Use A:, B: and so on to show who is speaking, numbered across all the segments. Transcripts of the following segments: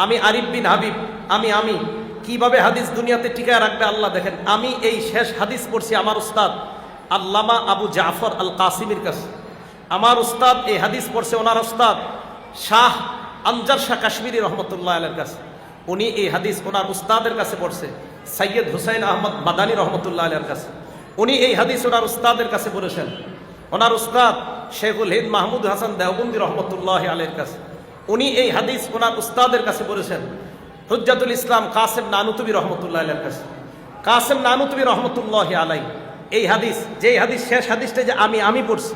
A: আমি আরিফ বিন হাবিব, আমি কিভাবে হাদিস দুনিয়াতে টিকায় রাখবে আল্লাহ দেখেন। আমি এই শেষ হাদিস পড়ছি আমার উস্তাদ আল্লামা আবু জাফর আল কাসিমির কাছে। আমার উস্তাদ এই হাদিস পড়ছে ওনার উস্তাদ শাহ আনজার শাহ কাশ্মীরি রহমতুল্লাহ আলাইহির কাছে। উনি এই হাদিস ওনার উস্তাদের কাছে পড়ছে সৈয়দ হুসাইন আহমদ মাদানী রহমতুল্লাহ আলাইহির কাছে। উনি এই হাদিস ওনার উস্তাদের কাছে পড়েছেন। ওনার উস্তাদ শেখুল হিন্দ মাহমুদ হাসান দেওবন্দি রহমতুল্লাহ আলাইহির কাছে। উনি এই হাদিস ওনার উস্তাদের কাছে পড়েছেন হুজ্জাতুল ইসলাম কাসেম নানুতুবি রহমতুল্লাহ আলাইহির কাছে। কাসেম নানুতুবি রহমতুল্লাহ আলাই এই হাদিস, যে হাদিস শেষ হাদিসটা যে আমি পড়ছি,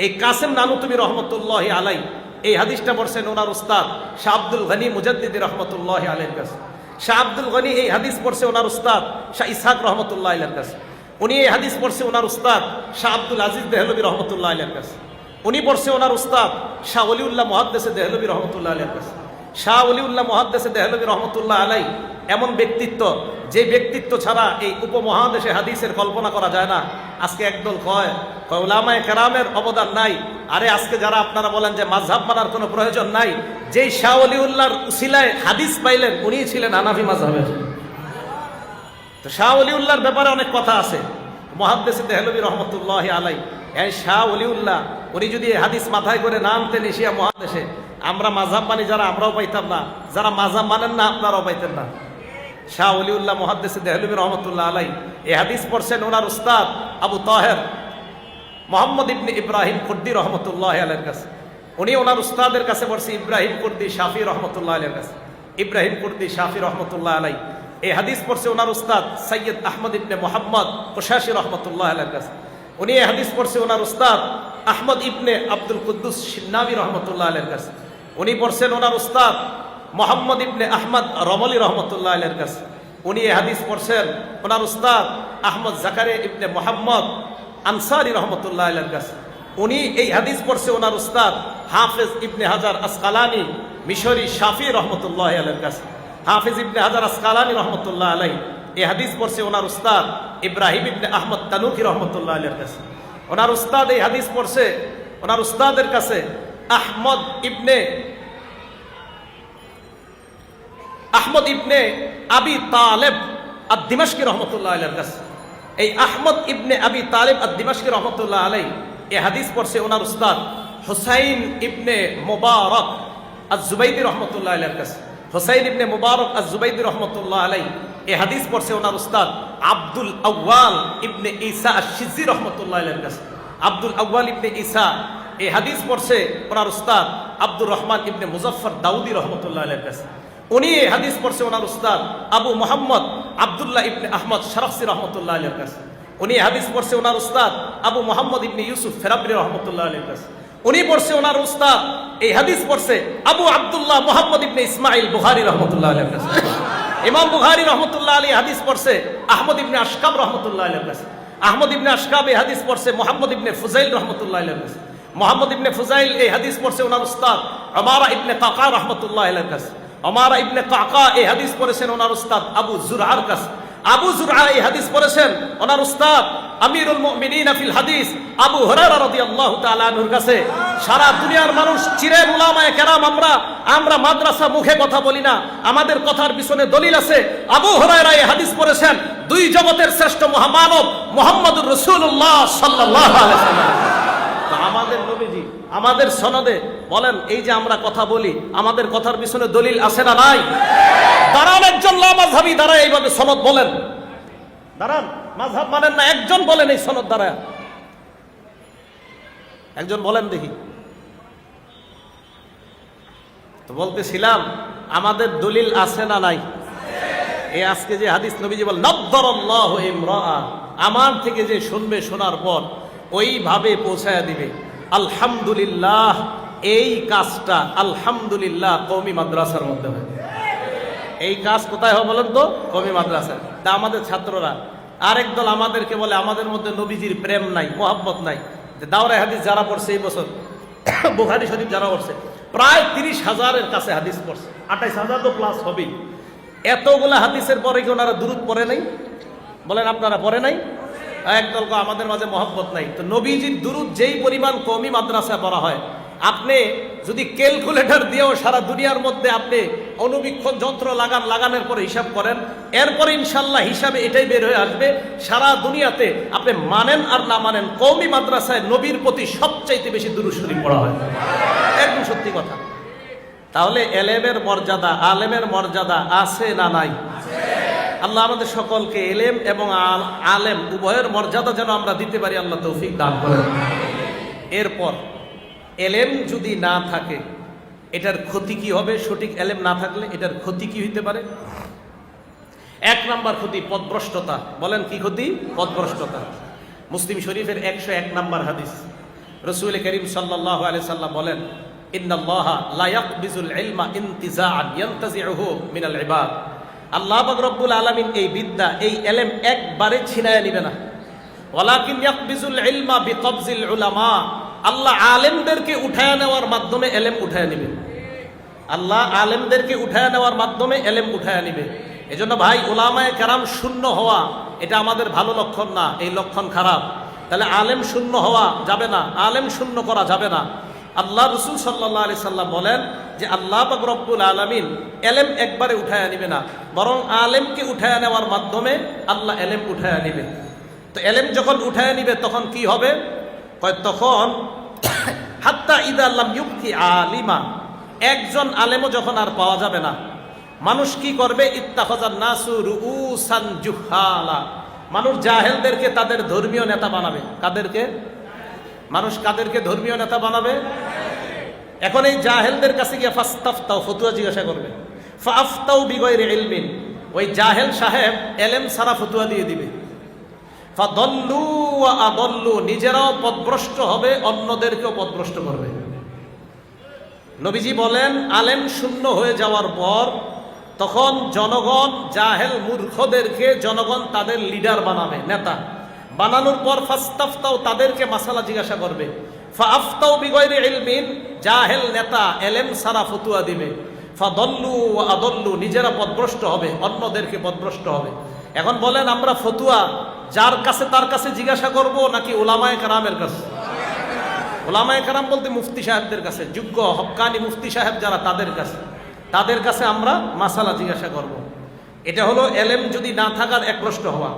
A: এই কাসেম নানুতুবি রহমতুল্লাহ আলাই এই হাদিসটা পড়ছেন ওনার উস্তাদ শাহ আব্দুল গনি মুজাদ্দিদি রহমতুল্লাহ আলাইহির কাছে। শাহ আব্দুল গনি এই হাদিস পড়ছে ওনার উস্তাদ শাহ ইসহাক রহমতুল্লাহ আলাইহির কাছে। উনি এই হাদিস পড়ছে ওনার উস্তাদ শাহ আব্দুল আজিজ দেহলভী রহমতুল্লাহ আলাইহির কাছে। উনি পড়ছে ওনার উস্তাদ শাহ ওলিউল্লাহ মুহাদ্দিসে দেহলভী রহমতুল্লাহ আলাইহির কাছে। শাহ ওলিউল্লাহ মুহাদ্দিসে দেহলভী রহমতুল্লাহ আলাই এমন ব্যক্তিত্ব, যে ব্যক্তিত্ব ছাড়া এই উপমহাদেশে হাদিসের কল্পনা করা যায় না। আজকে একদল কয় উলামায়ে কেরামের অবদান নাই। আরে আজকে যারা আপনারা বলেন যে মাযহাব মানার কোনো প্রয়োজন নাই, যেই শাহ ওলিউল্লাহর উসিলায় হাদিস পাইলেন উনি ছিলেন হানাফি মাযহাবের। তো শাহ ওলিউল্লাহর ব্যাপারে অনেক কথা আছে। মুহাদ্দিস দেহলভী রহমতুল্লাহ আলাই এই শাহ ওলিউল্লাহ উনি যদি হাদিস মাথায় করে না আনতেন এশিয়া মহাদেশে, আমরা মাযহাব মানি যারা আমরাও পাইতাম না, যারা মাযহাব মানেন না আপনারাও পাইতেন না। শাহ ওলিউল্লাহ মুহাদ্দিস দেহলভী রহমতুল্লাহ আলাই এই হাদিস পড়ছেন ওনার উস্তাদ আবু তাহের মোহাম্মদ ইবনে ইব্রাহিম কুর্দি রহমতুল্লাহ আলাইহির কাছে। উনি ওনার উস্তাদের কাছে পড়ছে ইব্রাহিম কুর্দি শাফি রহমতুল্লাহ আলাইহির কাছে। ইব্রাহিম কুর্দি শাফি রহমতুল্লাহ আলাই এই হাদিস পড়ছে ওনার উস্তাদ সৈয়দ আহমদ ইবনে মোহাম্মদ কুশাশি রহমতুল্লাহ আলাইহির কাছে। উনি এই হাদিস পড়ছে ওনার উস্তাদ আহমদ ইবনে আব্দুল কুদ্দুস সিন্নাবি রহমতুল্লাহ আলাইহির কাছে। উনি পড়ছেন ওনার উস্তাদ মোহাম্মদ ইবনে আহমদ রমলি রহমতুল্লাহ আলাইহির কাছে। উনি এই হাদিস পড়ছেন ওনার উস্তাদ আহমদ জাকারিয়া ইবনে মোহাম্মদ আনসারি রহমতুল্লাহ আলাইহির কাছে। উনি এই হাদিস পড়ছে ওনার উস্তাদ হাফেজ ইবনে হাজার আসকালানি মিশরি শাফি রহমতুল্লাহ আলাইহির কাছে। হাফেজ ইবনে হাজার আসকালানি রহমতুল্লাহ আলাইহি এই হাদিস পড়ছে ওনার উস্তাদ ইব্রাহিম ইবনে আহমদ তানুকি রহমতুল্লাহ আলাইহির কাছে। ওনার উস্তাদ এই হাদিস পড়ছে ওনার উস্তাদের কাছে আহমদ ইবনে আবি তালেব আদ-দিমাশকি রহমতুল্লাহ আলাইহির কাছে। এই আহমদ ইবনে আবি তালেব আদ-দিমাশকি রহমতুল্লাহ আলাইহি এই হাদিস পড়ছে ওনার উস্তাদ হুসাইন ইবনে মুবারক আজ-জুবাইদি রহমতুল্লাহ আলাইহির কাছে। হুসাইন ইবনে মুবারক আজ-জুবাইদি রহমতুল্লাহ আলাইহি এই হাদিস পড়ছে ওনার উস্তাদ আব্দুল আউয়াল ইবনে ঈসা আশ-শিজি রহমতুল্লাহ আলাইহির কাছে। আব্দুল আউয়াল ইবনে ঈসা এই হাদিস পড়ছে ওনার উস্তাদ আব্দুর রহমান ইবনে মুজাফফর দাউদি রহমতুল্লাহ আলাইহির কাছে। উনি এই হাদিস পড়ছে ওনার উস্তাদ আবু মুহাম্মদ আব্দুল্লাহ ইবনে আহমদ শরফসি রহমতুল্লাহ আলাইহির কাছে। উনি এই হাদিস পড়ছে ওনার উস্তাদ আবু মুহাম্মদ ইবনে ইউসুফ ফেরাবরি রহমতুল্লাহ আলাইহির কাছে। উনি পড়ছে ওনার উস্তাদ এই হাদিস পড়ছে আবু আব্দুল্লাহ মুহাম্মদ ইবনে ইসমাইল বুখারী রহমতুল্লাহ আলাইহির কাছে। ইমাম বুখারী রহমতুল্লাহ আলাইহি হাদিস পড়ছে আহমদ ইবনে আশকাব রহমতুল্লাহ আলাইহির কাছে। আহমদ ইবনে আশকাব এই হাদিস পড়ছে মুহাম্মদ ইবনে ফুজাইল রহমতুল্লাহ আলাইহির কাছে। মুহাম্মদ ইবনে ফুজাইল এই হাদিস পড়ছে ওনার উস্তাদ উমারা ইবনে কাকা রহমতুল্লাহ আলাইহির কাছে। উমারা ইবনে কাকা এই হাদিস পড়েছেন ওনার উস্তাদ আবু জুরআর কাছে। আবু জুরআ এই হাদিস পড়েছেন ওনার উস্তাদ আমিরুল মুমিনিন ফিল হাদিস আবু হুরায়রা রাদিয়াল্লাহু তাআলা আনহুর কাছে। সারা দুনিয়ার মানুষ চিরেন উলামায়ে কেরাম, আমরা মাদ্রাসা মুখে কথা বলি না, আমাদের কথার পিছনে দলিল আছে। আবু হুরায়রা এই হাদিস পড়েছেন দুই জগতের শ্রেষ্ঠ মহামানব মুহাম্মদুর রাসূলুল্লাহ সাল্লাল্লাহু আলাইহি ওয়াসাল্লাম। আমাদের নবীজি আমাদের সনদে বলেন, এই যে আমরা কথা বলি আমাদের কথার পিছনে দলিল আছে না নাই? দাঁড়ান একজন লামাযহাবী দাঁড়ায় এইভাবে সনদ বলেন। দাঁড়ান, মাযহাব মানেন না, একজন বলেন এই সনদ দাঁড়ায়, একজন বলেন দেখি। তো বলতেছিলাম আমাদের দলিল আছে না নাই? এই আজকে যে হাদিস নবীজি বলেন নাদ্দারাল্লাহু ইমরাআ, আমার থেকে যে শুনবে শোনার পর ওইভাবে পৌঁছায়া দিবে। আলহামদুলিল্লাহ, এই কাজটা আলহামদুলিল্লাহ কওমি মাদ্রাসার মধ্যে হয়। এই কাজ কোথায় হয় বলেন তো? কওমি মাদ্রাসায়। তা আমাদের ছাত্ররা আরেক দল আমাদেরকে বলে আমাদের মধ্যে নবীজির প্রেম নাই, মোহাব্বত নাই। দাওরায়ে হাদিস যারা পড়ছে এই বছর বুখারী শরীফ যারা পড়ছে প্রায় 30,000-এর কাছে হাদিস পড়ছে, 28,000 তো প্লাস হবেই। এতগুলা হাদিসের পরে কি ওনারা দুরূদ পড়ে নাই? বলেন আপনারা পড়ে নাই? একদল আমাদের মাঝে মহব্বত নাই। তো নবীজির দুরূদ যেই পরিমাণ কওমি মাদ্রাসায় পড়া হয়, আপনি যদি ক্যালকুলেটর দিয়েও সারা দুনিয়ার মধ্যে আপনি অনুবীক্ষণ যন্ত্র লাগানোর পরে হিসাব করেন, এরপরে ইনশাল্লাহ হিসাবে এটাই বের হয়ে আসবে, সারা দুনিয়াতে আপনি মানেন আর না মানেন, কওমি মাদ্রাসায় নবীর প্রতি সবচাইতে বেশি দুরূদ শরীফ পড়া হয়। একদম সত্যি কথা। তাহলে এলেমের মর্যাদা, আলেমের মর্যাদা আছে না নাই? আল্লাহ আমাদের সকলকে এলেম এবং আলেম উভয়ের মর্যাদা যেন আমরা দিতে পারি, আল্লাহ তৌফিক দান করেন। এরপর এলেম যদি না থাকে এটার ক্ষতি কি হবে? সঠিক এলেম না থাকলে এটার ক্ষতি কি হইতে পারে? এক নাম্বার ক্ষতি পথভ্রষ্টতা। বলেন কি ক্ষতি? পথভ্রষ্টতা। মুসলিম শরীফের 101 নাম্বার হাদিস, রাসূল করিম সাল্লাল্লাহু আলাইহি সাল্লাম বলেন, ইন্নাল্লাহা লা ইয়াকবিজুল ইলমা ইনতিজাআন ইয়ানতাজিউহু মিনাল ইবাদ। আল্লাহ পাক রব্বুল আলামিন এই বিদ্যা, এই এলেম একবারে ছিনায় নিবে না। ওয়ালাকিন ইয়াকবিজুল ইলমা বিকবজিল উলামা। আল্লাহ আলেমদেরকে উঠায় নেওয়ার মাধ্যমে এলেম উঠায় নিবে। আল্লাহ আলেমদেরকে উঠায় নেওয়ার মাধ্যমে এলেম উঠায় নিবে। এজন্য ভাই, উলামায়ে কেরাম শূন্য হওয়া এটা আমাদের ভালো লক্ষণ না, এই লক্ষণ খারাপ। তাহলে আলেম শূন্য হওয়া যাবে না, আলেম শূন্য করা যাবে না। আল্লাহ রাসূল সাল্লাল্লাহু আলাইহি সাল্লাম বলেন যে আল্লাহ পাক রব্বুল আলামিন এলেম একবারে উঠায় নিবে না, বরং আলেমকে উঠায় নেওয়ার মাধ্যমে আল্লাহ এলেম উঠায় নিবে। তো এলেম যখন উঠায় নিবে তখন কি হবে? তখন হাত্তা ইদা লাম ইউবকি আলিমা, একজন আলেমও যখন আর পাওয়া যাবে না, মানুষ কি করবে? ইত্তাখাযান নাসু রুউসান জুহালা, মানুষ জাহেলদেরকে তাদের ধর্মীয় নেতা বানাবে। কাদেরকে? মানুষ কাদেরকে ধর্মীয় নেতা বানাবে? এখন এই জাহেলদের কাছে গিয়ে ফাস্তাফতাও, ফতুয়া জিজ্ঞাসা করবে। ফাআফতাউ বিগাইরি ইলমিন, ওই জাহেল সাহেব এলেম ছাড়া ফতুয়া দিয়ে দিবে। ফাদল্লু ওয়া আদল্লু, নিজেরাও পথভ্রষ্ট হবে, অন্যদেরকেও পথভ্রষ্ট করবে। নবীজি বলেন আলেম শূন্য হয়ে যাওয়ার পর তখন জনগণ জাহেল মূর্খদেরকে জনগণ তাদের লিডার বানাবে, নেতা বানানোর পর ফাস্তাফতাও, তাদেরকে মাসালা জিজ্ঞাসা করবে। ফাআফতাউ বিগাইরি ইলমিন, জাহেল নেতা এলেম ছাড়া ফতুয়া দিবে। ফাদল্লু ওয়া আদল্লু, নিজেরা পথভ্রষ্ট হবে, অন্যদেরকে পথভ্রষ্ট হবে। এখন বলেন আমরা ফতুয়া যার কাছে তার কাছে জিজ্ঞাসা করব নাকি উলামায়ে কেরামের কাছে? উলামায়ে কেরাম বলতে মুফতি সাহেবদের কাছে, যোগ্য হক্কানি মুফতি সাহেব যারা, তাদের কাছে আমরা মাসালা জিজ্ঞাসা করব। এটা হলো এলেম যদি না থাকার এক প্রশ্ন হওয়া।